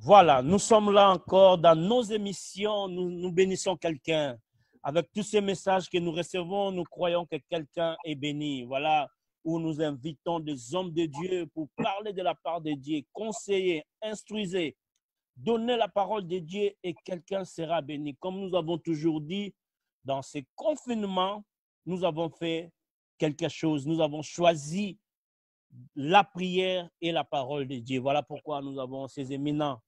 Voilà, nous sommes là encore dans nos émissions. Nous bénissons quelqu'un. Avec tous ces messages que nous recevons, nous croyons que quelqu'un est béni. Voilà où nous invitons des hommes de Dieu pour parler de la part de Dieu, conseiller, instruire, donner la parole de Dieu et quelqu'un sera béni. Comme nous avons toujours dit, dans ces confinements, nous avons fait quelque chose. Nous avons choisi la prière et la parole de Dieu. Voilà pourquoi nous avons ces éminents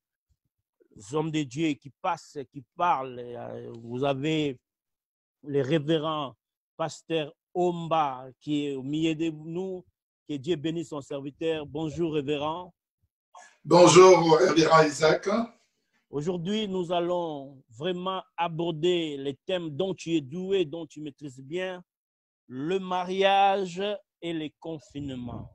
hommes de Dieu qui passent, qui parlent. Vous avez les révérends pasteur Omba qui est au milieu de nous. Que Dieu bénisse son serviteur. Bonjour révérend. Bonjour révérend Isaac. Aujourd'hui, nous allons vraiment aborder les thèmes dont tu es doué, dont tu maîtrises bien, le mariage et les confinements.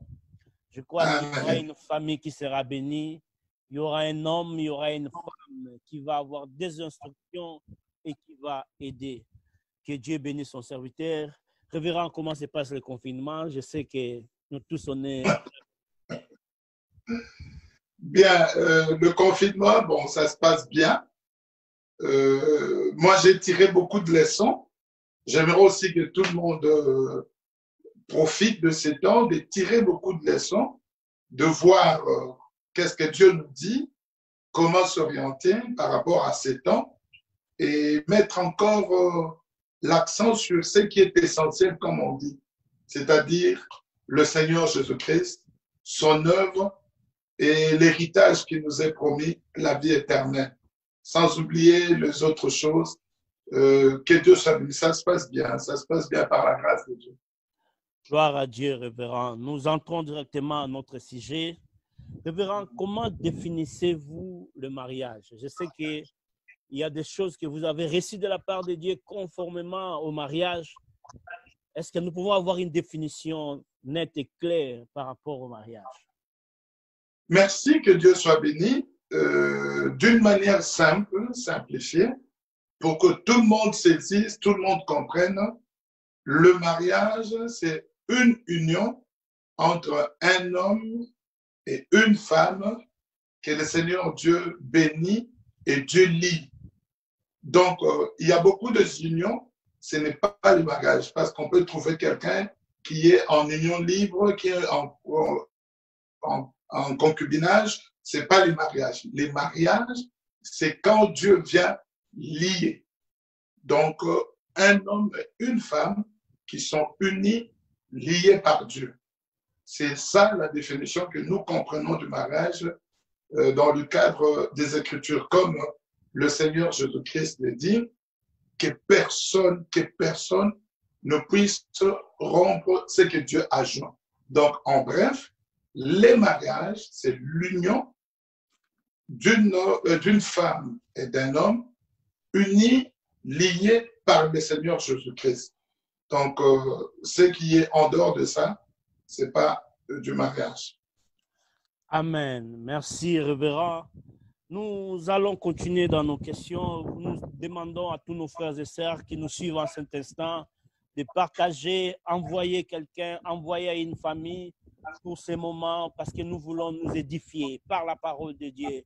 Je crois qu'il y aura une famille qui sera bénie. Il y aura un homme, il y aura une femme qui va avoir des instructions et qui va aider. Que Dieu bénisse son serviteur. Révérend, comment se passe le confinement? Je sais que nous tous, on est... Bien, le confinement, bon, ça se passe bien. Moi, j'ai tiré beaucoup de leçons. J'aimerais aussi que tout le monde profite de ces temps, de tirer beaucoup de leçons, de voir qu'est-ce que Dieu nous dit, comment s'orienter par rapport à ces temps et mettre encore l'accent sur ce qui est essentiel, comme on dit, c'est-à-dire le Seigneur Jésus-Christ, son œuvre et l'héritage qui nous est promis, la vie éternelle, sans oublier les autres choses. Que Dieu soit béni, ça se passe bien par la grâce de Dieu. Gloire à Dieu, révérend. Nous entrons directement à notre sujet. Révérend, comment définissez-vous le mariage? Je sais qu'il y a des choses que vous avez reçues de la part de Dieu conformément au mariage. Est-ce que nous pouvons avoir une définition nette et claire par rapport au mariage? Merci, que Dieu soit béni. D'une manière simple, simplifiée, pour que tout le monde saisisse, tout le monde comprenne, le mariage, c'est une union entre un homme et une femme que le Seigneur Dieu bénit et Dieu lie. Donc, il y a beaucoup de unions, ce n'est pas le mariage, parce qu'on peut trouver quelqu'un qui est en union libre, qui est en concubinage, ce n'est pas le mariage. Les mariages, c'est quand Dieu vient lier. Donc, un homme et une femme qui sont unis, liés par Dieu. C'est ça la définition que nous comprenons du mariage dans le cadre des Écritures, comme le Seigneur Jésus-Christ le dit, que personne ne puisse rompre ce que Dieu a joint. Donc, en bref, les mariages, c'est l'union d'une femme et d'un homme unis, liés par le Seigneur Jésus-Christ. Donc, ce qui est en dehors de ça, ce n'est pas du mariage. Amen. Merci, révérend. Nous allons continuer dans nos questions. Nous demandons à tous nos frères et sœurs qui nous suivent en cet instant de partager, envoyer quelqu'un, envoyer à une famille pour ces moments, parce que nous voulons nous édifier par la parole de Dieu.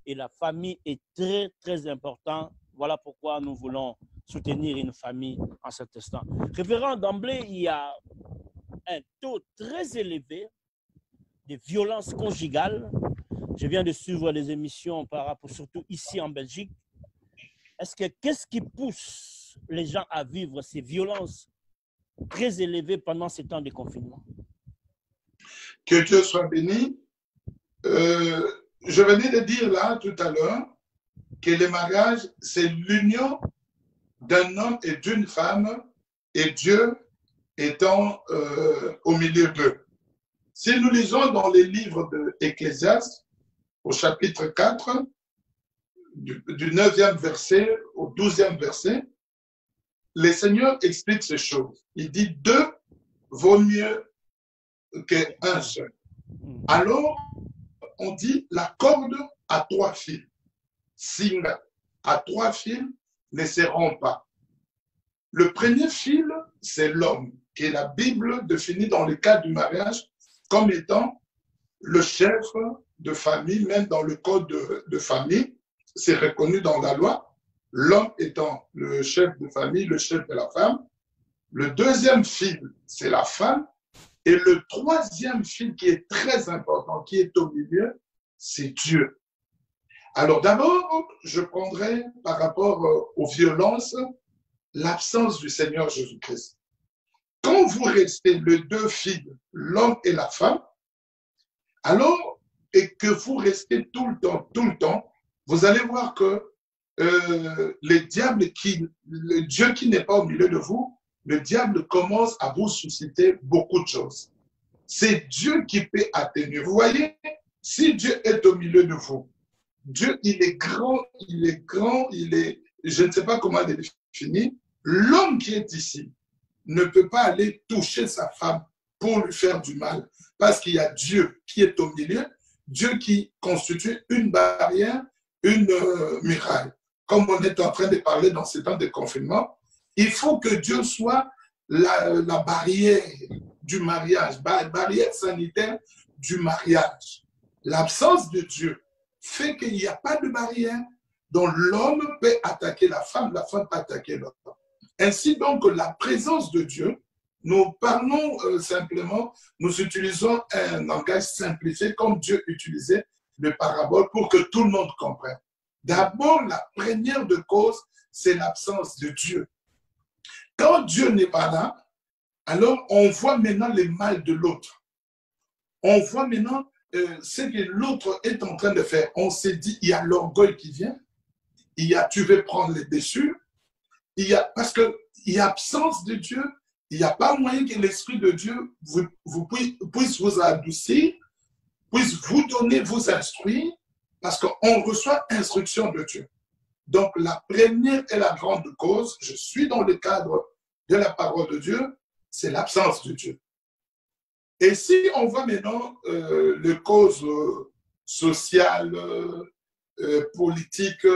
Et la famille est très, très importante. Voilà pourquoi nous voulons soutenir une famille en cet instant. Révérend, d'emblée, il y a un taux très élevé de violence conjugale. Je viens de suivre les émissions par rapport, surtout ici en Belgique. Qu'est-ce qui pousse les gens à vivre ces violences très élevées pendant ces temps de confinement? Que Dieu soit béni. Je venais de dire là tout à l'heure que le mariage, c'est l'union d'un homme et d'une femme et Dieu étant au milieu d'eux. Si nous lisons dans les livres d'Ecclésiaste, au chapitre 4, du 9e verset au 12e verset, le Seigneur explique ces choses. Il dit 2 vaut mieux qu'un seul. Alors, on dit la corde à 3 fils. Singa, à 3 fils, ne se rompt pas. Le premier fil, c'est l'homme, que la Bible définit dans le cadre du mariage comme étant le chef de famille, même dans le code de famille, c'est reconnu dans la loi, l'homme étant le chef de famille, le chef de la femme. Le deuxième fil, c'est la femme. Et le troisième fil qui est très important, qui est au milieu, c'est Dieu. Alors d'abord, je prendrai par rapport aux violences, l'absence du Seigneur Jésus-Christ. Quand vous restez les deux fils, l'homme et la femme, alors, et que vous restez tout le temps, vous allez voir que le Dieu qui n'est pas au milieu de vous, le diable commence à vous susciter beaucoup de choses. C'est Dieu qui peut atténuer. Vous voyez, si Dieu est au milieu de vous, Dieu, il est grand, je ne sais pas comment le définir. L'homme qui est ici ne peut pas aller toucher sa femme pour lui faire du mal, parce qu'il y a Dieu qui est au milieu, Dieu qui constitue une barrière, une muraille. Comme on est en train de parler dans ces temps de confinement, il faut que Dieu soit la barrière du mariage, barrière sanitaire du mariage. L'absence de Dieu fait qu'il n'y a pas de barrière dont l'homme peut attaquer la femme peut attaquer l'homme. Ainsi donc, la présence de Dieu, nous parlons simplement, nous utilisons un langage simplifié comme Dieu utilisait le parabole pour que tout le monde comprenne. D'abord, la première de cause, c'est l'absence de Dieu. Quand Dieu n'est pas là, alors on voit maintenant le mal de l'autre. On voit maintenant ce que l'autre est en train de faire. On s'est dit, il y a l'orgueil qui vient, tu veux prendre les dessus, parce qu'il y a absence de Dieu, il n'y a pas moyen que l'Esprit de Dieu puisse vous adoucir, puisse vous donner, vous instruire, parce qu'on reçoit instruction de Dieu. Donc, la première et la grande cause, je suis dans le cadre de la parole de Dieu, c'est l'absence de Dieu. Et si on voit maintenant les causes sociales, politiques,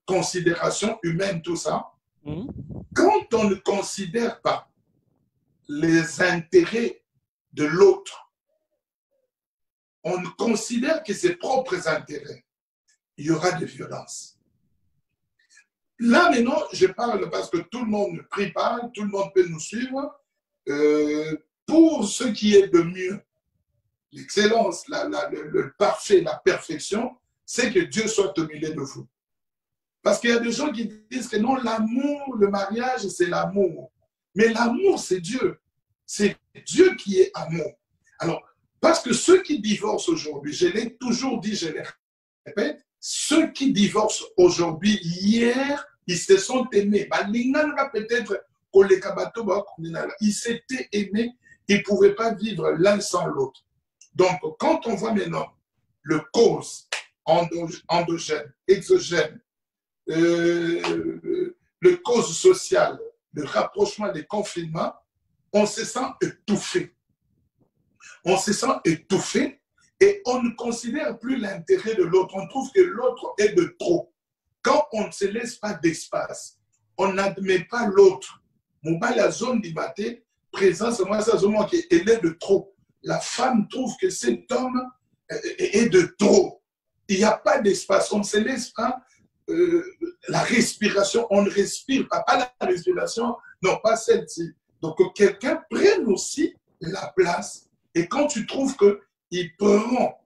considérations humaines, tout ça, quand on ne considère pas les intérêts de l'autre, on considère que ses propres intérêts, il y aura des violences. Là, maintenant, je parle parce que tout le monde ne prie pas, tout le monde peut nous suivre. Pour ce qui est de mieux, l'excellence, le parfait, la perfection, c'est que Dieu soit au milieu de vous. Parce qu'il y a des gens qui disent que non, l'amour, le mariage, c'est l'amour. Mais l'amour, c'est Dieu. C'est Dieu qui est amour. Alors, parce que ceux qui divorcent aujourd'hui, je l'ai toujours dit, je le répète, ceux qui divorcent aujourd'hui, hier, ils se sont aimés. Peut-être ils s'étaient aimés, ils ne pouvaient pas vivre l'un sans l'autre. Donc, quand on voit maintenant le cause endogène, exogène, le cause social, le rapprochement des confinements, on se sent étouffé. On se sent étouffé et on ne considère plus l'intérêt de l'autre. On trouve que l'autre est de trop. Quand on ne se laisse pas d'espace, on n'admet pas l'autre. La zone d'Ibaté, présence, moi, ça zone qui est de trop. La femme trouve que cet homme est de trop. Il n'y a pas d'espace. On ne se laisse pas la respiration. On ne respire pas. Pas la respiration, non, pas celle-ci. Donc, que quelqu'un prenne aussi la place. Et quand tu trouves qu'il prend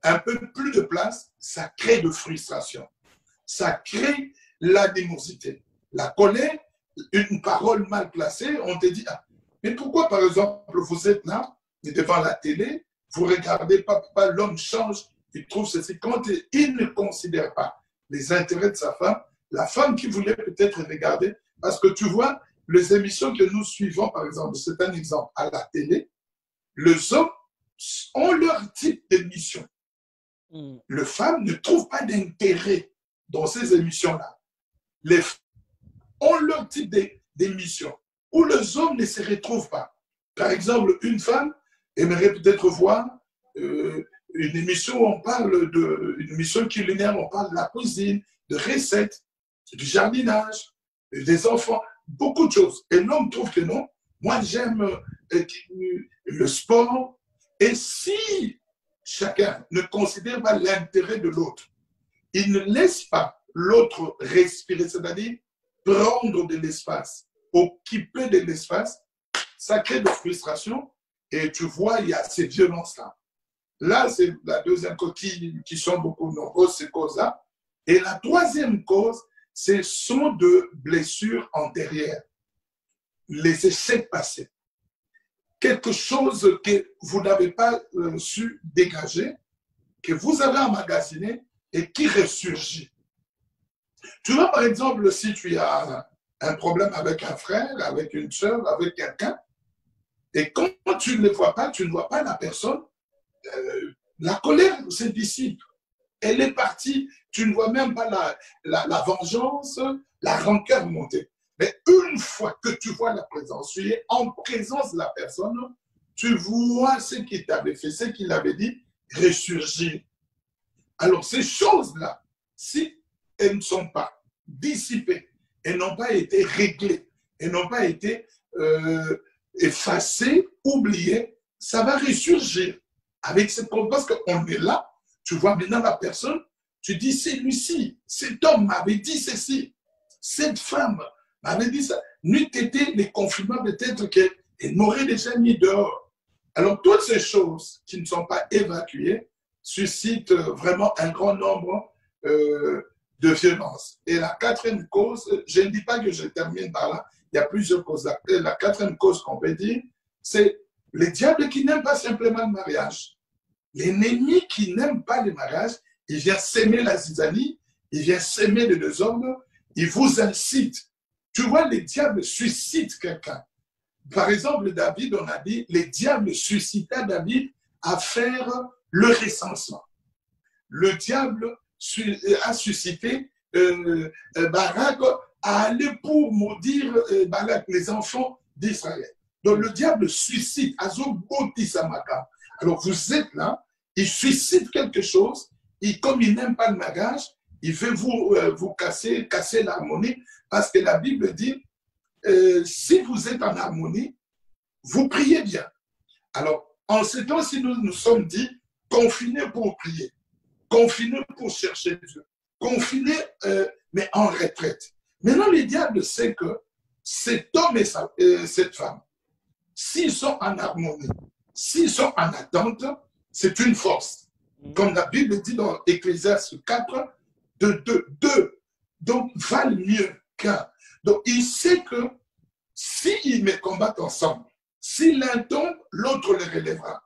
un peu plus de place, ça crée de frustration. Ça crée l'animosité. La colère, une parole mal placée, on te dit, ah, mais pourquoi, par exemple, vous êtes là, devant la télé, vous regardez, papa, l'homme change, il trouve ceci. Quand il ne considère pas les intérêts de sa femme, la femme qui voulait peut-être regarder, parce que tu vois, les émissions que nous suivons, par exemple, c'est un exemple, à la télé, les hommes ont leur type d'émission. Les femmes ne trouvent pas d'intérêt dans ces émissions-là. Les femmes ont leur type d'émission où les hommes ne se retrouvent pas. Par exemple, une femme aimerait peut-être voir une émission où on parle une émission culinaire, on parle de la cuisine, de recettes, du jardinage, des enfants, beaucoup de choses. Et l'homme trouve que non. Moi, j'aime le sport. Et si chacun ne considère pas l'intérêt de l'autre, il ne laisse pas l'autre respirer, c'est-à-dire prendre de l'espace, occuper de l'espace, ça crée de frustration et tu vois, il y a ces violences-là. Là, c'est la deuxième cause qui sont beaucoup nombreuses, ces causes-là. Et la troisième cause, ce sont de blessures antérieures, les échecs passés. Quelque chose que vous n'avez pas su dégager, que vous avez emmagasiné et qui ressurgit. Tu vois, par exemple, si tu as un problème avec un frère, avec une soeur, avec quelqu'un, et quand tu ne le vois pas, tu ne vois pas la personne, la colère se dissipe. Elle est partie, tu ne vois même pas la vengeance, la rancœur monter. Mais une fois que tu vois la présence, tu es en présence de la personne, tu vois ce qu'il t'avait fait, ce qu'il avait dit, ressurgir. Alors ces choses-là, si elles ne sont pas dissipées, elles n'ont pas été réglées, elles n'ont pas été effacées, oubliées, ça va ressurgir. Avec cette parce qu'on est là, tu vois maintenant la personne, tu dis c'est Lucie, cet homme m'avait dit ceci, cette femme m'avait dit ça. N'eût été les confinements, peut-être qu'elle m'aurait déjà mis dehors. Alors toutes ces choses qui ne sont pas évacuées suscitent vraiment un grand nombre de violences. Et la quatrième cause, je ne dis pas que je termine par là, il y a plusieurs causes. La quatrième cause qu'on peut dire, c'est les diables qui n'aiment pas simplement le mariage. L'ennemi qui n'aime pas le mariage, il vient s'aimer la zizanie, il vient s'aimer le désordre, il vous incite. Tu vois, les diables suscitent quelqu'un. Par exemple, David, on a dit, les diables suscita David à faire le recensement. Le diable a suscité Barak à aller pour maudire Balak, les enfants d'Israël. Donc le diable suscite, Azobotisamaka. Alors vous êtes là, il suscite quelque chose, et comme il n'aime pas le mariage, il veut vous casser l'harmonie, parce que la Bible dit, si vous êtes en harmonie, vous priez bien. Alors, en ce temps-ci, nous sommes dit, confinés pour prier, confinés pour chercher Dieu, confinés, mais en retraite. Maintenant, le diable sait que cet homme et cette femme, s'ils sont en harmonie, s'ils sont en attente, c'est une force. Comme la Bible dit dans Ecclésiaste 4, deux, donc valent mieux qu'un. Donc il sait que s'ils me combattent ensemble, si l'un tombe, l'autre le relèvera.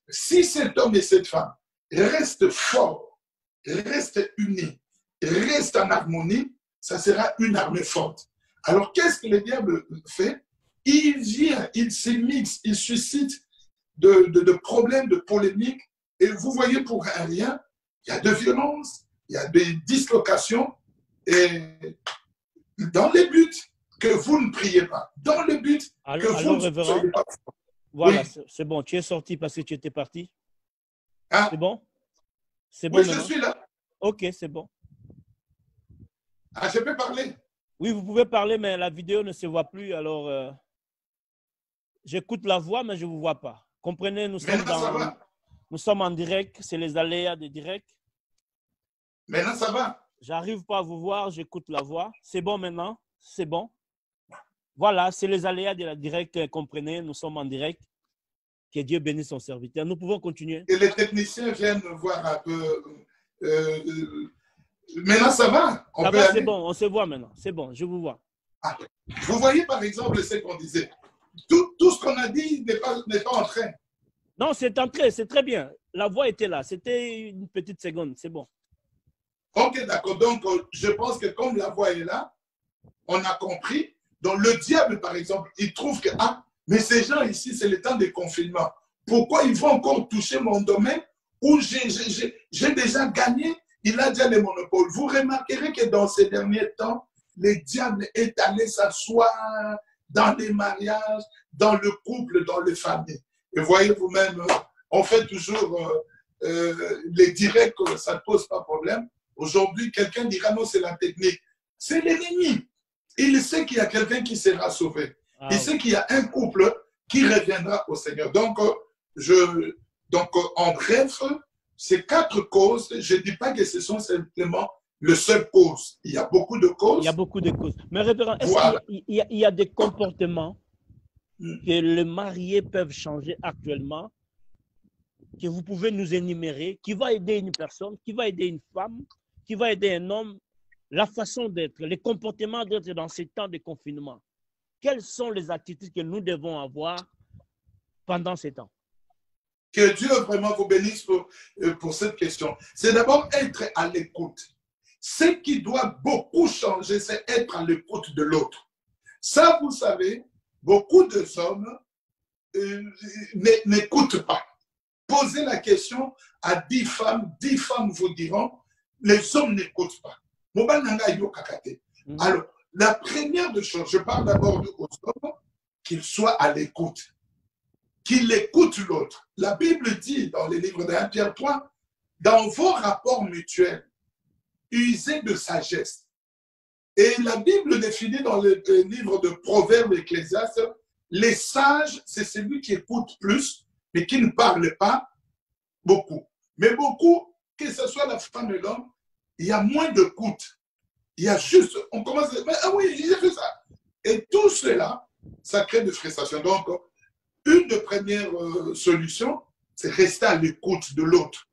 Si cet homme et cette femme restent forts, restent unis, restent en harmonie, ça sera une armée forte. Alors qu'est-ce que le diable fait? Il vient, il s'immisce, il suscite de problèmes, de polémiques, et vous voyez pour rien, il y a de violence, il y a des dislocations, et dans le but que vous ne priez pas, dans le but que vous ne soyez pas. Voilà, oui. C'est bon, tu es sorti parce que tu étais parti. Ah. C'est bon? C'est bon. Oui, maintenant? Je suis là. Ok, c'est bon. Ah, je peux parler? Oui, vous pouvez parler, mais la vidéo ne se voit plus, alors j'écoute la voix, mais je ne vous vois pas. Comprenez, nous sommes en direct, c'est les aléas de direct. Maintenant, ça va. J'arrive pas à vous voir, j'écoute la voix. C'est bon maintenant? C'est bon? Voilà, c'est les aléas de la direct, comprenez, nous sommes en direct. Que Dieu bénisse son serviteur. Nous pouvons continuer. Et les techniciens viennent voir un peu. Maintenant, ça va? Ça va, c'est bon, on se voit maintenant. C'est bon, je vous vois. Ah, vous voyez, par exemple, ce qu'on disait. Tout ce qu'on a dit n'est pas en train. Non, c'est entré, c'est très bien. La voix était là. C'était une petite seconde, c'est bon. Ok, d'accord. Donc, je pense que comme la voix est là, on a compris. Donc, le diable, par exemple, il trouve que, ah, mais ces gens ici, c'est le temps de confinement. Pourquoi ils vont encore toucher mon domaine où j'ai déjà gagné? Il a déjà le monopole. Vous remarquerez que dans ces derniers temps, le diable est allé s'asseoir dans les mariages, dans le couple, dans les familles. Et voyez vous-même, on fait toujours les directs, ça ne pose pas de problème. Aujourd'hui, quelqu'un dira non, c'est la technique. C'est l'ennemi. Il sait qu'il y a quelqu'un qui sera sauvé. Ah, il sait qu'il y a un couple qui reviendra au Seigneur. Donc, en bref, ces 4 causes, je ne dis pas que ce sont simplement le seul cause. Il y a beaucoup de causes. Il y a beaucoup de causes. Mais révérend, est-ce Voilà. qu'il y a des comportements que les mariés peuvent changer actuellement, que vous pouvez nous énumérer, qui va aider une personne, qui va aider une femme, qui va aider un homme, la façon d'être, les comportements d'être dans ces temps de confinement? Quelles sont les attitudes que nous devons avoir pendant ces temps? Que Dieu vraiment vous bénisse pour cette question. C'est d'abord être à l'écoute. Ce qui doit beaucoup changer, c'est être à l'écoute de l'autre. Ça, vous savez, beaucoup d'hommes n'écoutent pas. Posez la question à 10 femmes vous diront, les hommes n'écoutent pas. Alors, la première des choses, je parle d'abord aux hommes, qu'ils soient à l'écoute, qu'ils écoutent l'autre. La Bible dit dans les livres de 1 Pierre 3, dans vos rapports mutuels, usez de sagesse. Et la Bible définit dans le livre de Proverbes Ecclésiastes, les sages, c'est celui qui écoute plus, mais qui ne parle pas beaucoup. Mais beaucoup, que ce soit la femme et l'homme, il y a moins d'écoute. Il y a juste, on commence à dire, ah oui, j'ai fait ça. Et tout cela, ça crée des frustrations. Donc, une des premières solutions, c'est rester à l'écoute de l'autre.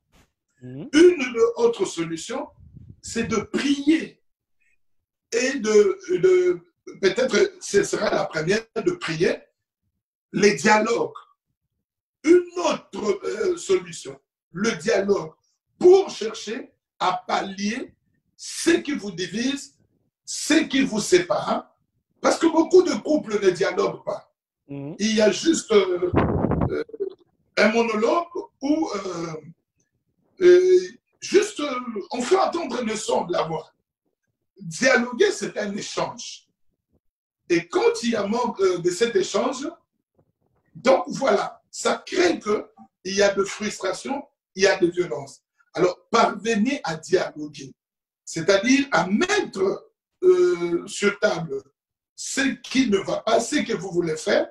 Une autre solution, c'est de prier. Et peut-être ce sera la première, de prier les dialogues. Une autre solution, le dialogue, pour chercher à pallier ce qui vous divise, ce qui vous sépare. Parce que beaucoup de couples ne dialoguent pas. Il y a juste un monologue où juste on fait entendre le son de la voix. Dialoguer, c'est un échange. Et quand il y a manque de cet échange, donc voilà, ça crée qu'il y a de frustration, il y a de violence. Alors, parvenez à dialoguer, c'est-à-dire à mettre sur table ce qui ne va pas, ce que vous voulez faire,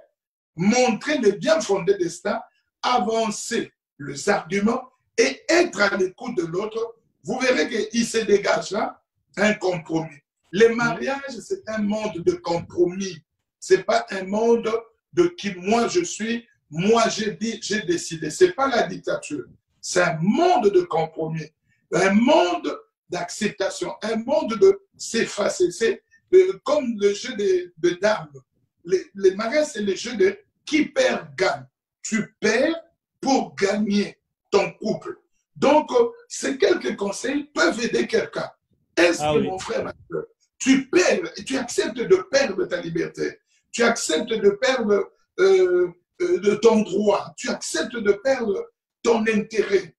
montrer le bien fondé de cela, avancer les arguments et être à l'écoute de l'autre. Vous verrez qu'il se dégage là un compromis. Le mariage, c'est un monde de compromis. Ce n'est pas un monde de qui moi je suis, moi j'ai dit, j'ai décidé. Ce n'est pas la dictature. C'est un monde de compromis, un monde d'acceptation, un monde de s'effacer. C'est comme le jeu de dames. Les mariages, c'est le jeu de qui perd, gagne. Tu perds pour gagner ton couple. Donc, ces quelques conseils peuvent aider quelqu'un. Est-ce que mon frère, ma soeur, tu perds, tu acceptes de perdre ta liberté, tu acceptes de perdre de ton droit, tu acceptes de perdre ton intérêt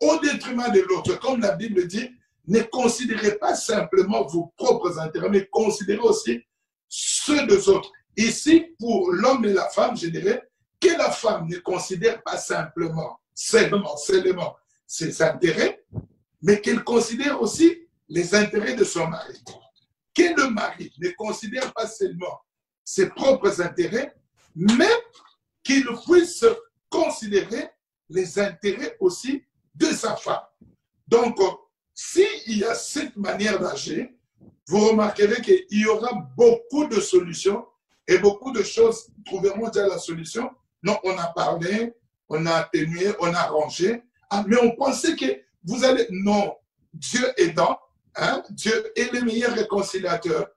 au détriment de l'autre. Comme la Bible dit, ne considérez pas simplement vos propres intérêts, mais considérez aussi ceux des autres. Ici, pour l'homme et la femme, je dirais que la femme ne considère pas seulement ses intérêts, mais qu'elle considère aussi les intérêts de son mari. Que le mari ne considère pas seulement ses propres intérêts, mais qu'il puisse considérer les intérêts aussi de sa femme. Donc, s'il y a cette manière d'agir, vous remarquerez qu'il y aura beaucoup de solutions et beaucoup de choses trouveront déjà la solution. Non, on a parlé, on a atténué, on a arrangé, mais on pensait que vous allez... Non, Dieu aidant, hein? Dieu est le meilleur réconciliateur.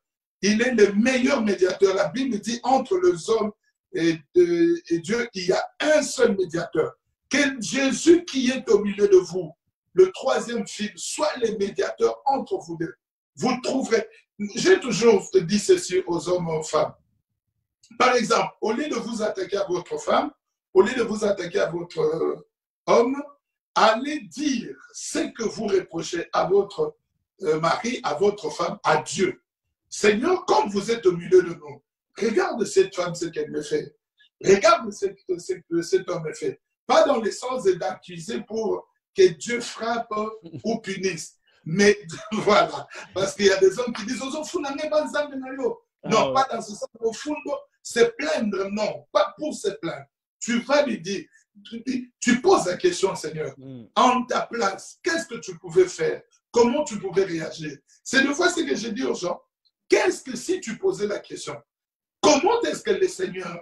Il est le meilleur médiateur. La Bible dit entre les hommes et Dieu, il y a un seul médiateur. Que Jésus qui est au milieu de vous, le troisième fil, soit le médiateur entre vous deux. Vous trouverez... J'ai toujours dit ceci aux hommes et aux femmes. Par exemple, au lieu de vous attaquer à votre femme, au lieu de vous attaquer à votre homme, allez dire ce que vous reprochez à votre mari, à votre femme, à Dieu. Seigneur, comme vous êtes au milieu de nous, regarde cette femme, ce qu'elle me fait. Regarde ce que cet homme me fait. Pas dans le sens d'accuser pour que Dieu frappe ou punisse. Mais voilà, parce qu'il y a des hommes qui disent non, pas dans ce sens. Au fond, se plaindre, non, pas pour se plaindre. Tu vas lui dire, tu poses la question, Seigneur, en ta place, qu'est-ce que tu pouvais faire? Comment tu pouvais réagir? C'est deux fois ce que j'ai dit aux gens. Qu'est-ce que si tu posais la question? Comment est-ce que le Seigneur,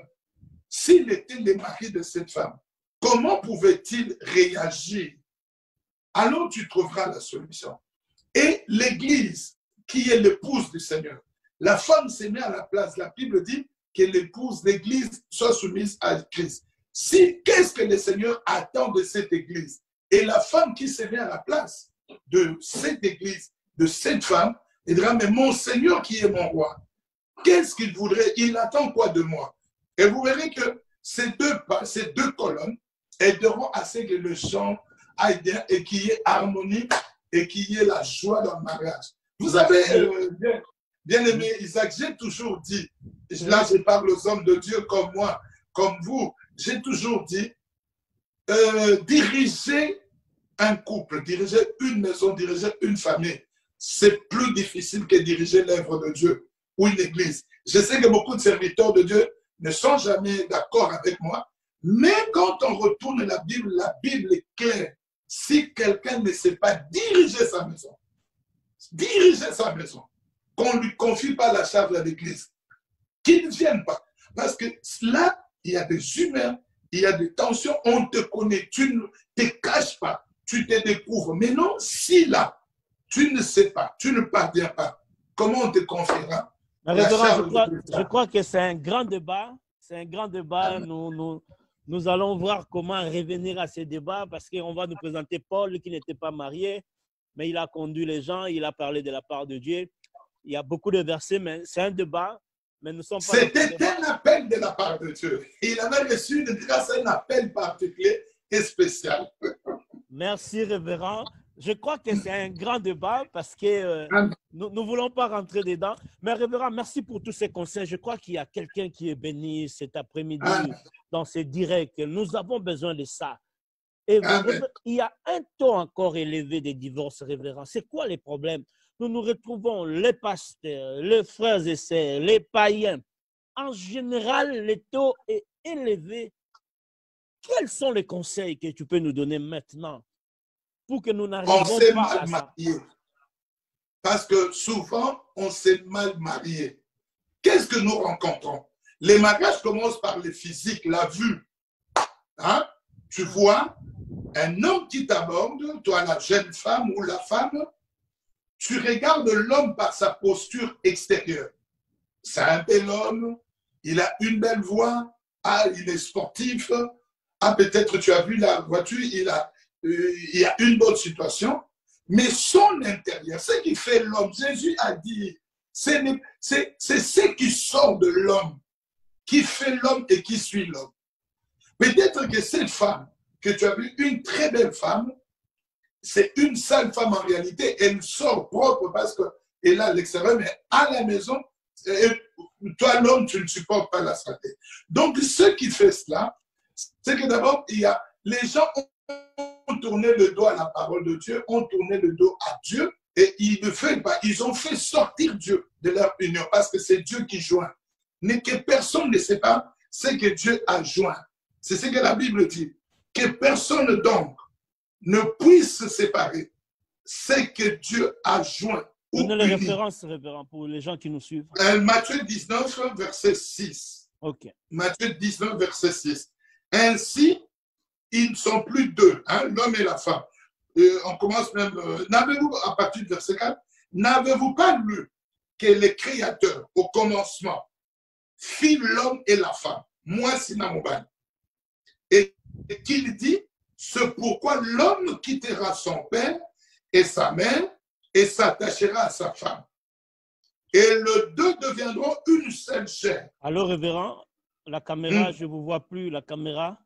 s'il était le mari de cette femme, comment pouvait-il réagir? Alors tu trouveras la solution. Et l'Église, qui est l'épouse du Seigneur, la femme s'est mise à la place. La Bible dit que l'épouse, l'Église, soit soumise à Christ. Si, qu'est-ce que le Seigneur attend de cette Église? Et la femme qui s'est mise à la place de cette Église, de cette femme, elle dira, mais mon Seigneur qui est mon roi, qu'est-ce qu'il voudrait? Il attend quoi de moi? Et vous verrez que ces deux colonnes aideront à ce que le chant aille bien et qu'il y ait harmonie et qu'il y ait la joie dans le mariage. Vous avez, bien aimé Isaac, j'ai toujours dit, là je parle aux hommes de Dieu comme moi, comme vous, j'ai toujours dit, diriger un couple, diriger une maison, diriger une famille, c'est plus difficile que diriger l'œuvre de Dieu ou une église. Je sais que beaucoup de serviteurs de Dieu ne sont jamais d'accord avec moi, mais quand on retourne la Bible est claire. Si quelqu'un ne sait pas diriger sa maison, qu'on ne lui confie pas la charge à l'église, qu'il ne vienne pas. Parce que là, il y a des humains, il y a des tensions, on te connaît, tu ne te caches pas, tu te découvres. Mais non, si là, tu ne sais pas, tu ne parviens pas, comment on te confiera la charge? Je crois que c'est un grand débat. C'est un grand débat. Nous allons voir comment revenir à ce débat parce qu'on va nous présenter Paul qui n'était pas marié, mais il a conduit les gens, il a parlé de la part de Dieu. Il y a beaucoup de versets, mais c'est un débat. Mais nous sommes pas. C'était un appel de la part de Dieu. Il avait reçu de grâce un appel particulier et spécial. Merci, révérend. Je crois que c'est un grand débat parce que nous ne voulons pas rentrer dedans. Mais révérend, merci pour tous ces conseils. Je crois qu'il y a quelqu'un qui est béni cet après-midi dans ces directs. Nous avons besoin de ça. Et il y a un taux encore élevé de divorces, révérend. C'est quoi les problèmes? Nous nous retrouvons, les pasteurs, les frères et sœurs, les païens. En général, le taux est élevé. Quels sont les conseils que tu peux nous donner maintenant pour que nous n'arrivions pas à ça? Parce que souvent, on s'est mal marié. Qu'est-ce que nous rencontrons? Les mariages commencent par le physique, la vue. Hein? Tu vois un homme qui t'aborde, toi la jeune femme ou la femme, tu regardes l'homme par sa posture extérieure. C'est un bel homme, il a une belle voix, il est sportif, peut-être tu as vu la voiture, il y a une bonne situation, mais son intérieur, ce qui fait l'homme, Jésus a dit, c'est ce qui sort de l'homme, qui fait l'homme et qui suit l'homme. Peut-être que cette femme, que tu as vu, une très belle femme, c'est une sale femme en réalité, elle sort propre parce qu'elle a l'extérieur, mais à la maison, toi l'homme, tu ne supportes pas la saleté. Donc ce qui fait cela, c'est que d'abord, les gens ont tourné le dos à la parole de Dieu, ont tourné le dos à Dieu, et ils ont fait sortir Dieu de leur union, parce que c'est Dieu qui joint. Mais que personne ne sait pas ce que Dieu a joint. C'est ce que la Bible dit. Que personne donc ne puisse se séparer. C'est que Dieu a joint. Donnez les références, révérend, pour les gens qui nous suivent. Matthieu 19, verset 6. Ok. Matthieu 19, verset 6. Ainsi, ils ne sont plus deux, hein, l'homme et la femme. On commence même, n'avez-vous, à partir du verset 4, n'avez-vous pas lu que le Créateur, au commencement, fit l'homme et la femme, moi Sinamouban, et qu'il dit, c'est pourquoi l'homme quittera son père et sa mère et s'attachera à sa femme. Et les deux deviendront une seule chair. Alors, révérend, la caméra, je ne vous vois plus, la caméra.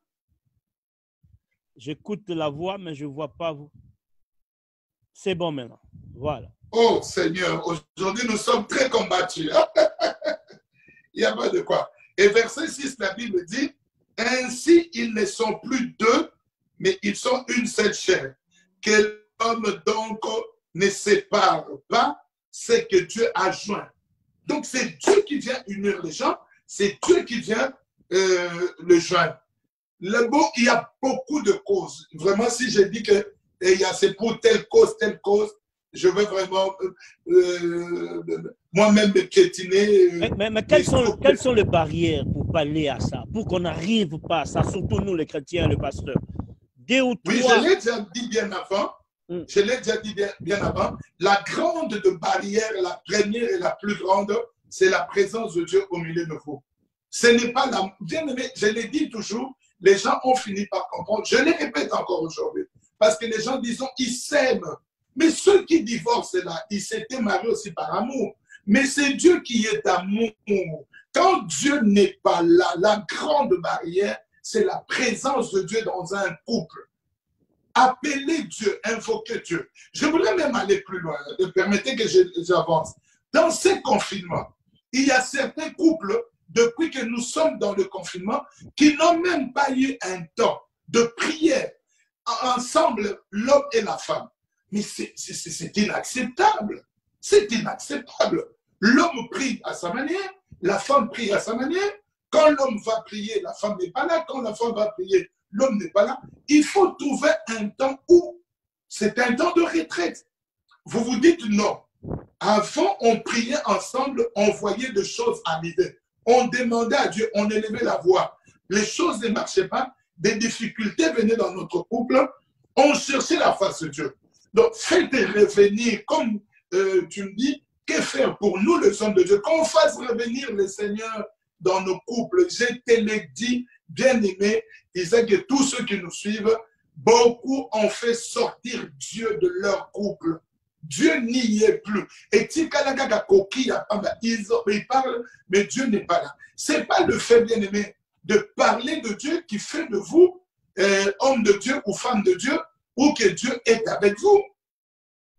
J'écoute la voix, mais je ne vois pas vous. C'est bon maintenant. Voilà. Oh Seigneur, aujourd'hui nous sommes très combattus. Il n'y a pas de quoi. Et verset 6, la Bible dit, ainsi ils ne sont plus deux, mais ils sont une seule chair. Que l'homme donc ne sépare pas ce que Dieu a joint. Donc c'est Dieu qui vient unir les gens, c'est Dieu qui vient le joindre. Le mot, il y a beaucoup de causes. Vraiment, si je dis que c'est pour telle cause, je veux vraiment moi-même me piétiner. Mais quelles sont les barrières pour parler à ça, pour qu'on n'arrive pas à ça, surtout nous les chrétiens, le pasteur? Deux ou Oui, trois. je l'ai déjà dit bien avant. Je l'ai déjà dit bien avant. La grande de barrière, la première et la plus grande, c'est la présence de Dieu au milieu de vous. Ce n'est pas la... Bien aimé, je l'ai dit toujours, les gens ont fini par comprendre. Je les répète encore aujourd'hui. Parce que les gens, disons, ils s'aiment. Mais ceux qui divorcent là, ils s'étaient mariés aussi par amour. Mais c'est Dieu qui est amour. Quand Dieu n'est pas là, la grande barrière, c'est la présence de Dieu dans un couple. Appelez Dieu, invoquez Dieu. Je voudrais même aller plus loin. Permettez que j'avance. Dans ces confinements, il y a certains couples, depuis que nous sommes dans le confinement, qui n'ont même pas eu un temps de prière ensemble, l'homme et la femme. Mais c'est inacceptable. C'est inacceptable. L'homme prie à sa manière, la femme prie à sa manière. Quand l'homme va prier, la femme n'est pas là. Quand la femme va prier, l'homme n'est pas là. Il faut trouver un temps où c'est un temps de retraite. Vous vous dites non. Avant, on priait ensemble, on voyait des choses arriver. On demandait à Dieu, on élevait la voix. Les choses ne marchaient pas, des difficultés venaient dans notre couple. On cherchait la face de Dieu. Donc, faites revenir, comme tu me dis, que faire pour nous, les hommes de Dieu? Qu'on fasse revenir le Seigneur dans nos couples. Je te l'ai dit, bien-aimé, Isaac et tous ceux qui nous suivent, beaucoup ont fait sortir Dieu de leur couple. Dieu n'y est plus. Et ils parlent, mais Dieu n'est pas là. Ce n'est pas le fait, bien-aimé, de parler de Dieu qui fait de vous homme de Dieu ou femme de Dieu, ou que Dieu est avec vous.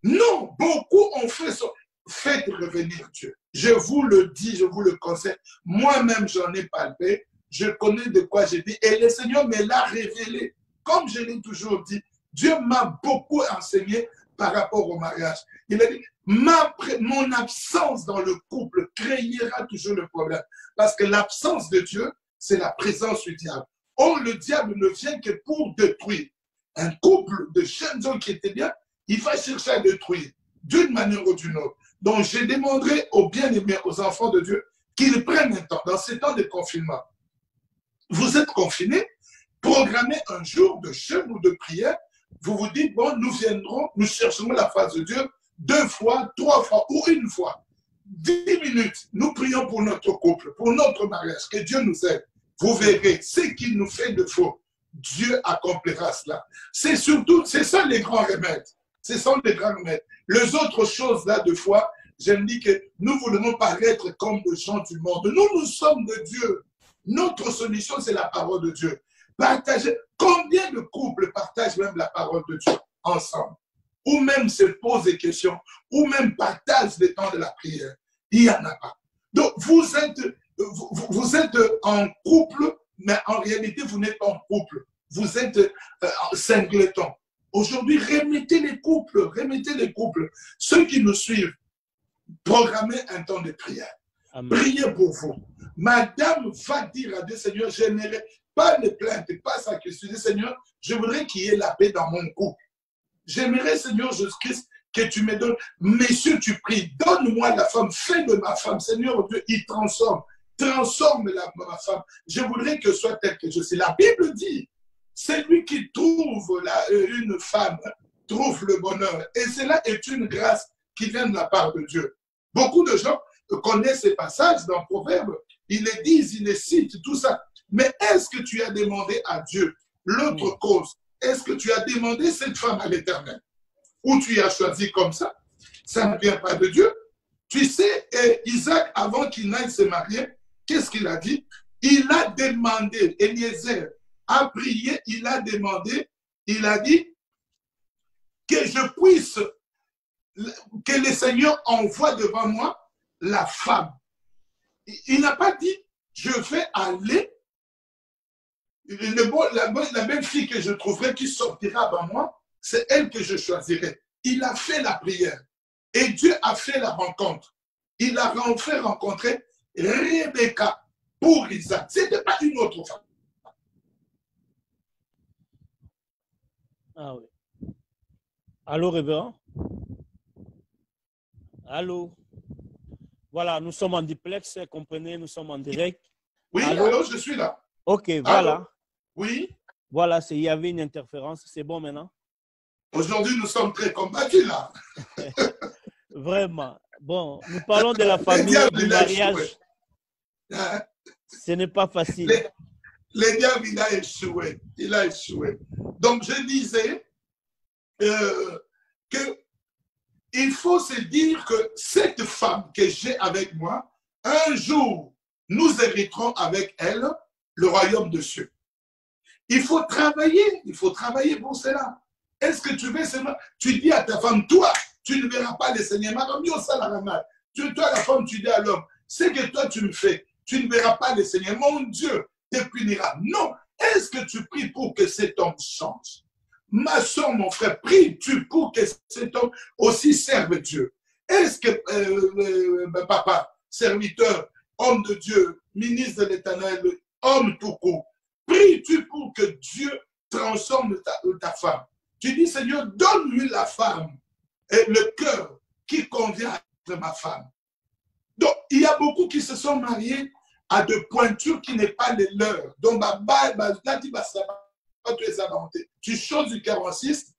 Non, beaucoup ont fait ça. Faites revenir Dieu. Je vous le dis, je vous le conseille. Moi-même, j'en ai palpé. Je connais de quoi j'ai dit. Et le Seigneur me l'a révélé. Comme je l'ai toujours dit, Dieu m'a beaucoup enseigné par rapport au mariage. Il a dit, mon absence dans le couple créera toujours le problème. Parce que l'absence de Dieu, c'est la présence du diable. Or, le diable ne vient que pour détruire. Un couple de jeunes hommes qui étaient bien, il va chercher à détruire d'une manière ou d'une autre. Donc, je demanderai aux bien-aimés, aux enfants de Dieu, qu'ils prennent un temps, dans ces temps de confinement. Vous êtes confinés, programmez un jour de jeûne ou de prière. Vous vous dites, bon, nous viendrons, nous chercherons la face de Dieu 2 fois, 3 fois ou 1 fois. 10 minutes, nous prions pour notre couple, pour notre mariage, que Dieu nous aide. Vous verrez, ce qu'il nous fait de faux, Dieu accomplira cela. C'est surtout, c'est ça les grands remèdes. Ce sont les grands remèdes. Les autres choses là, de foi, je me dis que nous voulons paraître comme les gens du monde. Nous sommes de Dieu. Notre solution, c'est la parole de Dieu. Partagez. Combien de couples partagent même la parole de Dieu ensemble? Ou même se posent des questions, ou même partagent le temps de la prière. Il n'y en a pas. Donc, vous êtes en couple, mais en réalité, vous n'êtes pas en couple. Vous êtes singleton. Aujourd'hui, remettez les couples, remettez les couples. Ceux qui nous suivent, programmez un temps de prière. Amen. Priez pour vous. Madame va dire à Dieu, Seigneur, je n'aimerais pas de plainte, pas ça que je dis, Seigneur, je voudrais qu'il y ait la paix dans mon couple. J'aimerais, Seigneur Jésus-Christ, que tu me donnes. Messieurs, tu pries, donne-moi la femme, fais de ma femme. Seigneur Dieu, il transforme ma femme. Je voudrais que ce soit tel que je suis. La Bible dit, celui qui trouve une femme trouve le bonheur. Et cela est une grâce qui vient de la part de Dieu. Beaucoup de gens connaissent ces passages dans Proverbes. Ils les disent, ils les citent, tout ça. Mais est-ce que tu as demandé à Dieu l'autre cause? Est-ce que tu as demandé cette femme à l'Éternel? Ou tu as choisi comme ça? Ça ne vient pas de Dieu. Tu sais, Isaac, avant qu'il n'aille se marier, qu'est-ce qu'il a dit? Il a demandé, Eliezer a prié, il a demandé, il a dit que je puisse, que le Seigneur envoie devant moi la femme. Il n'a pas dit, je vais aller, la belle fille que je trouverai qui sortira avant moi, c'est elle que je choisirai. Il a fait la prière et Dieu a fait la rencontre. Il a fait rencontrer Rebecca pour Isaac. Ce n'était pas une autre femme. Ah oui. Allô, révérend? Allô? Voilà, nous sommes en duplex, comprenez, nous sommes en direct. Oui, Allô? allô, je suis là. Ok, Allô? voilà. Oui. Voilà, il y avait une interférence. C'est bon maintenant? Aujourd'hui, nous sommes très combattus là. Vraiment. Bon, nous parlons de la Le famille, diable, du il a échoué. mariage. Hein? Ce n'est pas facile. Le diable, il a échoué. Il a échoué. Donc, je disais que il faut se dire que cette femme que j'ai avec moi, un jour, nous hériterons avec elle le royaume de Dieu. Il faut travailler pour cela. Est-ce que tu veux seulement, tu dis à ta femme, toi, tu ne verras pas le Seigneur. Toi, la femme, tu dis à l'homme, ce que toi tu me fais, tu ne verras pas le Seigneur. Mon Dieu te punira. Non. Est-ce que tu pries pour que cet homme change? Ma soeur, mon frère, prie-tu pour que cet homme aussi serve Dieu? Est-ce que, papa, serviteur, homme de Dieu, ministre de l'Éternel, homme tout court, pries-tu pour que Dieu transforme ta femme? Tu dis, Seigneur, donne-lui la femme et le cœur qui convient à ma femme. Donc, il y a beaucoup qui se sont mariés à de pointures qui n'est pas les leurs. Donc, tu choses du 46,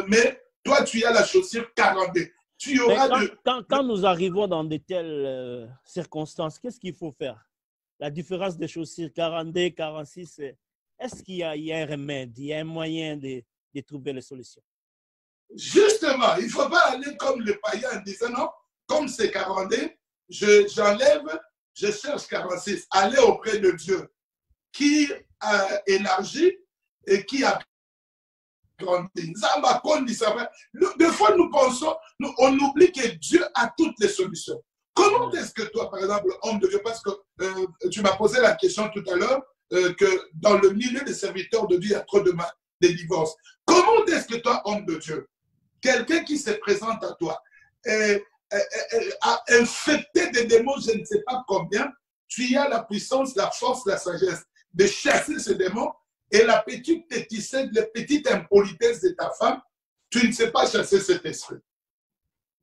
mais toi, tu as la chaussure 42. Tu auras quand nous arrivons dans de telles circonstances, qu'est-ce qu'il faut faire? La différence des chaussures 42, 46, est-ce qu'il y a un remède, il y a un moyen de trouver les solutions? Justement, il ne faut pas aller comme le païen en disant non, comme c'est 42, j'enlève, je cherche 46. Aller auprès de Dieu qui a élargi et qui a grandi. Des fois, nous pensons, on oublie que Dieu a toutes les solutions. Comment est-ce que toi, par exemple, homme de Dieu, parce que tu m'as posé la question tout à l'heure, que dans le milieu des serviteurs de Dieu, il y a trop de divorces. Comment est-ce que toi, homme de Dieu, quelqu'un qui se présente à toi, a infecté des démons, je ne sais pas combien, tu as la puissance, la force, la sagesse de chasser ces démons, et la petite pétissette, la petite impolitesse de ta femme, tu ne sais pas chasser cet esprit.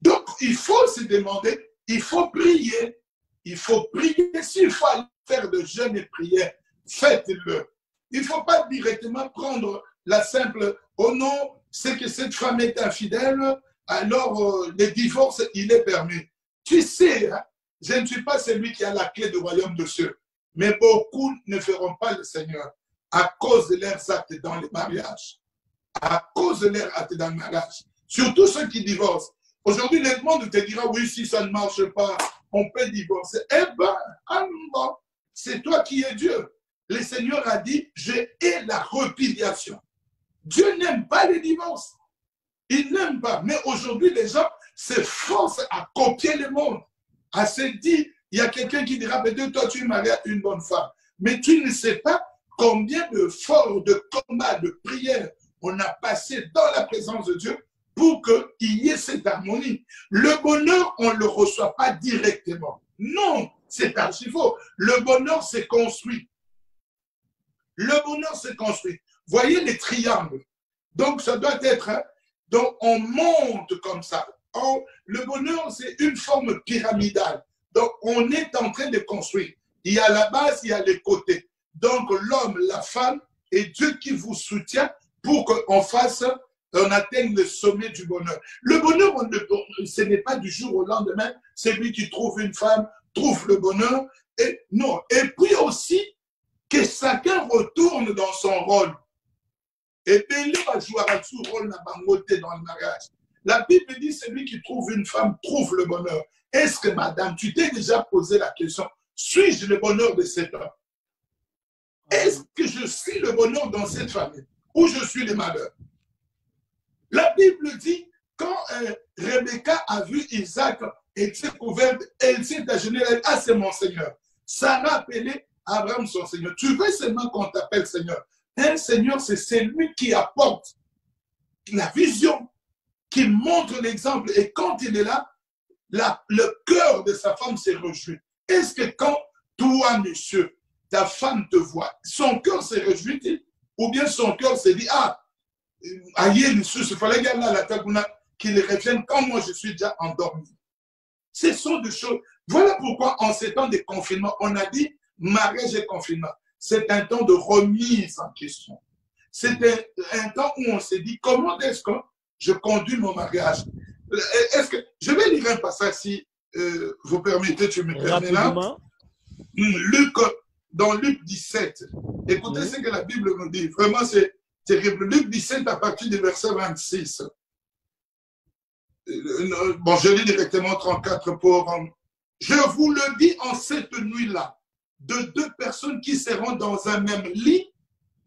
Donc, il faut se demander, il faut prier. Il faut prier. S'il faut aller faire de jeûnes et prières, faites-le. Il ne faut pas directement prendre la simple, oh non, c'est que cette femme est infidèle, alors le divorce, il est permis. Tu sais, hein, je ne suis pas celui qui a la clé du royaume de Dieu, mais beaucoup ne feront pas le Seigneur à cause de leurs actes dans le mariage. À cause de leurs actes dans le mariage. Surtout ceux qui divorcent. Aujourd'hui, le monde te dira, oui, si ça ne marche pas, on peut divorcer. Eh bien, c'est toi qui es Dieu. Le Seigneur a dit, je hais la répudiation. Dieu n'aime pas les divorces. Il n'aime pas. Mais aujourd'hui, les gens se forcent à copier le monde. À se dire, il y a quelqu'un qui dira, peut-être toi, tu es marié à une bonne femme. Mais tu ne sais pas combien de forts, de combats, de prières on a passé dans la présence de Dieu pour qu'il y ait cette harmonie. Le bonheur, on ne le reçoit pas directement. Non, c'est archi faux. Le bonheur, c'est construit. Le bonheur, c'est construit. Voyez les triangles. Donc, ça doit être... Hein, donc, on monte comme ça. Le bonheur, c'est une forme pyramidale. Donc, on est en train de construire. Il y a la base, il y a les côtés. Donc, l'homme, la femme et Dieu qui vous soutient pour qu'on fasse, on atteigne le sommet du bonheur. Le bonheur, ce n'est pas du jour au lendemain. C'est lui qui trouve une femme, trouve le bonheur. Et non. Et puis aussi, que chacun retourne dans son rôle. Et puis, il va jouer à son rôle dans le mariage. La Bible dit, celui qui trouve une femme trouve le bonheur. Est-ce que, madame, tu t'es déjà posé la question, suis-je le bonheur de cet homme? Est-ce que je suis le bonheur dans cette famille ou je suis le malheur? La Bible dit, quand Rebecca a vu Isaac, elle s'est couverte, elle s'est agenouillée, elle a c'est mon Seigneur. Sarah a appelé Abraham son Seigneur. Tu veux seulement qu'on t'appelle Seigneur. Un Seigneur, c'est celui qui apporte la vision, qui montre l'exemple. Et quand il est là, le cœur de sa femme s'est réjoui. Est-ce que quand toi, monsieur, ta femme te voit, son cœur s'est réjoui ou bien son cœur s'est dit, ah, ailleurs, il fallait qu'il la table qu'il revienne quand moi je suis déjà endormi. Ce sont des choses. Voilà pourquoi en ces temps de confinement, on a dit mariage et confinement. C'est un temps de remise en question. C'est un temps où on s'est dit comment est-ce que je conduis mon mariage. Est-ce que je vais lire un passage si vous permettez, tu me permets là. Dans Luc 17. Écoutez ce que la Bible nous dit. Vraiment, c'est terrible. Luc 17 à partir du verset 26. Bon, je lis directement 34 pour... Je vous le dis en cette nuit-là, de deux personnes qui seront dans un même lit,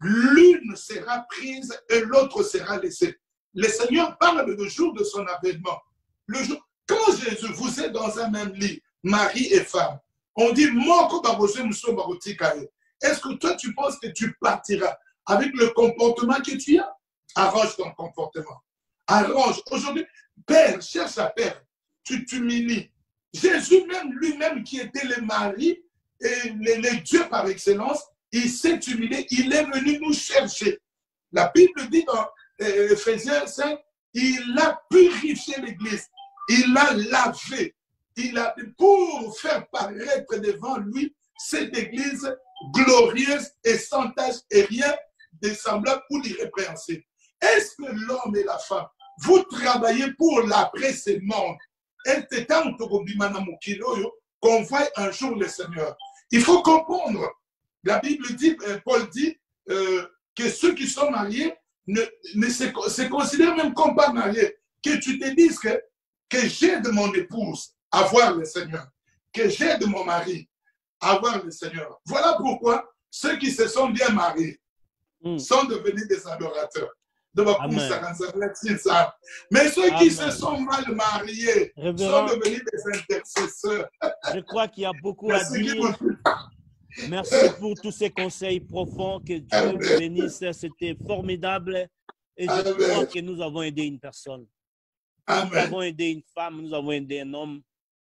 l'une sera prise et l'autre sera laissée. Le Seigneur parle le jour de son avènement. Le jour, quand Jésus, vous êtes dans un même lit, mari et femme, on dit, est-ce que toi, tu penses que tu partiras avec le comportement que tu as? Arrange ton comportement. Arrange. Aujourd'hui, Père, cherche à Père. Tu t'humilies. Jésus même, lui-même, qui était le mari et le Dieu par excellence, il s'est humilié. Il est venu nous chercher. La Bible dit dans Ephésiens 5, il a purifié l'Église. Il l'a lavé. Pour faire paraître devant lui cette Église glorieuse et sans tache et rien de semblable ou d'irrépréhensible. Est-ce que l'homme et la femme, vous travaillez pour l'après ce monde? Qu'on voit un jour le Seigneur. Il faut comprendre. La Bible dit, Paul dit que ceux qui sont mariés ne se considèrent même comme pas mariés. Que tu te dises que j'aide mon épouse à voir le Seigneur, que j'aide mon mari à voir le Seigneur. Voilà pourquoi ceux qui se sont bien mariés sont devenus des adorateurs. Mais ceux qui se sont mal mariés sont devenus des intercesseurs. Je crois qu'il y a beaucoup à dire. Merci pour tous ces conseils profonds. Que Dieu vous bénisse. C'était formidable. Et je crois que nous avons aidé une personne. Nous avons aidé une femme, nous avons aidé un homme,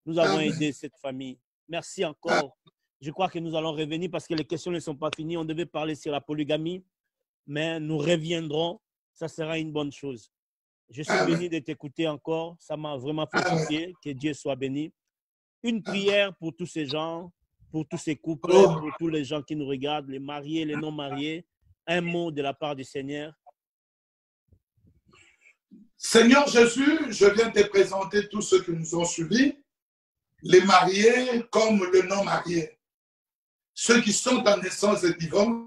nous avons aidé cette famille. Merci encore. Je crois que nous allons revenir parce que les questions ne sont pas finies. On devait parler sur la polygamie, mais nous reviendrons. Ça sera une bonne chose. Je suis béni de t'écouter encore. Ça m'a vraiment fait que Dieu soit béni. Une prière pour tous ces gens, pour tous ces couples, pour tous les gens qui nous regardent, les mariés, les non-mariés. Un mot de la part du Seigneur. Seigneur Jésus, je viens te présenter tous ceux qui nous ont suivis, les mariés comme les non-mariés, ceux qui sont en naissance de divorce,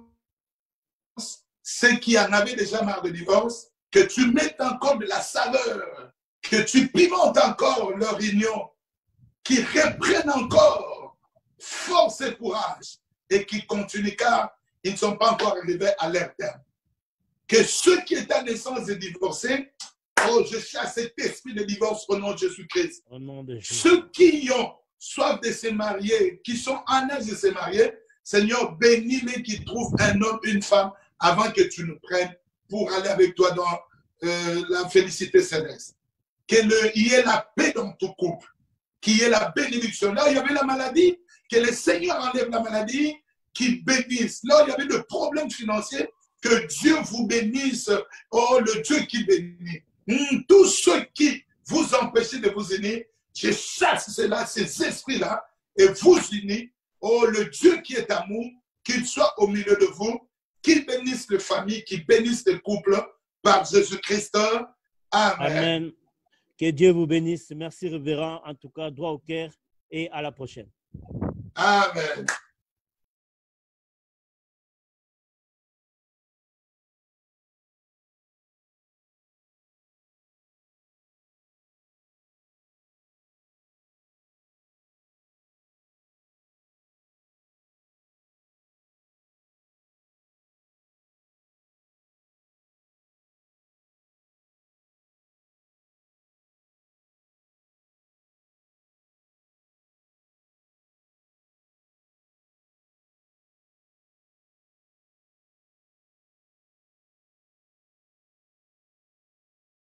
ceux qui en avaient déjà marre de divorce, que tu mettes encore de la saveur, que tu pimentes encore leur union, qu'ils reprennent encore force et courage et qui continuent car ils ne sont pas encore arrivés à leur terme. Que ceux qui étaient en naissance de divorcer, oh, je chasse cet esprit de divorce au nom de Jésus-Christ. Ceux qui ont soif de se marier, qui sont en âge de se marier, Seigneur, bénis-les qui trouvent un homme, une femme, avant que tu nous prennes pour aller avec toi dans la félicité céleste. Qu'il y ait la paix dans ton couple, qu'il y ait la bénédiction. Là, il y avait la maladie, que le Seigneur enlève la maladie, qu'il bénisse. Là, il y avait le problème financier, que Dieu vous bénisse. Oh, le Dieu qui bénit. Tous ceux qui vous empêchent de vous unir, je chasse cela, ces esprits-là, et vous unis. Oh, le Dieu qui est amour, qu'il soit au milieu de vous, qu'il bénisse les familles, qu'il bénisse les couples par Jésus-Christ. Amen. Amen. Que Dieu vous bénisse. Merci, révérend. En tout cas, droit au cœur et à la prochaine. Amen.